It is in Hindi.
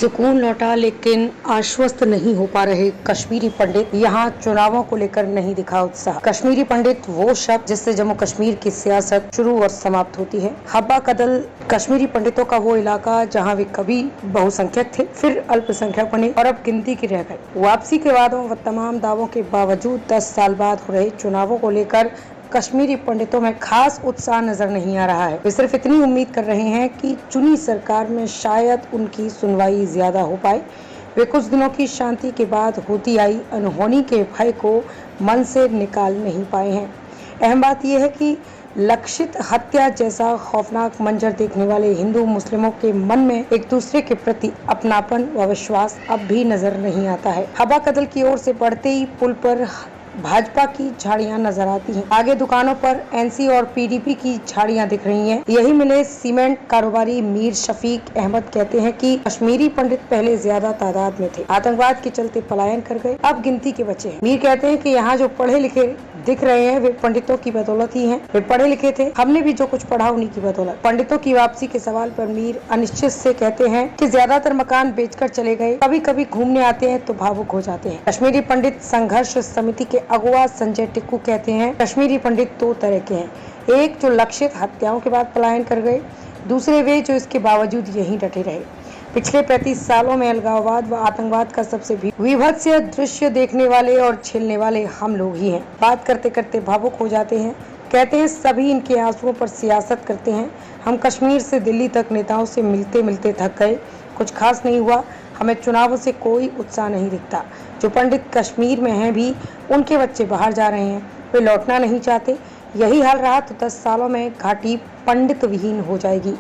सुकून लौटा लेकिन आश्वस्त नहीं हो पा रहे कश्मीरी पंडित। यहाँ चुनावों को लेकर नहीं दिखा उत्साह। कश्मीरी पंडित वो शब्द जिससे जम्मू कश्मीर की सियासत शुरू और समाप्त होती है। हब्बा कदल कश्मीरी पंडितों का वो इलाका जहाँ वे कभी बहुसंख्यक थे, फिर अल्पसंख्यक बने और अब गिनती की रह गए। वापसी के वादों व तमाम दावों के बावजूद 10 साल बाद हो रहे चुनावों को लेकर कश्मीरी पंडितों में खास उत्साह नजर नहीं आ रहा है। वे सिर्फ इतनी उम्मीद कर रहे हैं कि चुनी सरकार में शायद उनकी सुनवाई ज्यादा हो पाए। वे कुछ दिनों की शांति के बाद होती आई अनहोनी के भय को मन से निकाल नहीं पाए हैं। अहम बात यह है कि लक्षित हत्या जैसा खौफनाक मंजर देखने वाले हिंदू मुस्लिमों के मन में एक दूसरे के प्रति अपनापन व विश्वास अब भी नजर नहीं आता है। हब्बा कदल की ओर से बढ़ते ही पुल पर भाजपा की झाड़ियां नजर आती हैं। आगे दुकानों पर एनसी और पीडीपी की झाड़ियां दिख रही हैं। यही मिले सीमेंट कारोबारी मीर शफीक अहमद कहते हैं कि कश्मीरी पंडित पहले ज्यादा तादाद में थे, आतंकवाद के चलते पलायन कर गए, अब गिनती के बचे हैं। मीर कहते हैं कि यहाँ जो पढ़े लिखे दिख रहे हैं वे पंडितों की बदौलत ही हैं। वे पढ़े लिखे थे, हमने भी जो कुछ पढ़ा उन्हीं की बदौलत। पंडितों की वापसी के सवाल पर मीर अनिश्चित से कहते हैं कि ज्यादातर मकान बेचकर चले गए, कभी कभी घूमने आते हैं तो भावुक हो जाते हैं। कश्मीरी पंडित संघर्ष समिति के अगुवा संजय टिक्कू कहते हैं कश्मीरी पंडित दो तरह के हैं, एक जो लक्षित हत्याओं के बाद पलायन कर गए, दूसरे वे जो इसके बावजूद यहीं डटे रहे। पिछले 35 सालों में अलगाववाद व आतंकवाद का सबसे विभत्स दृश्य देखने वाले और झेलने वाले हम लोग ही हैं। बात करते करते भावुक हो जाते हैं। कहते हैं सभी इनके आंसुओं पर सियासत करते हैं। हम कश्मीर से दिल्ली तक नेताओं से मिलते मिलते थक गए, कुछ खास नहीं हुआ। हमें चुनावों से कोई उत्साह नहीं दिखता। जो पंडित कश्मीर में हैं भी उनके बच्चे बाहर जा रहे हैं, वे लौटना नहीं चाहते। यही हाल रहा तो 10 सालों में घाटी पंडित विहीन हो जाएगी।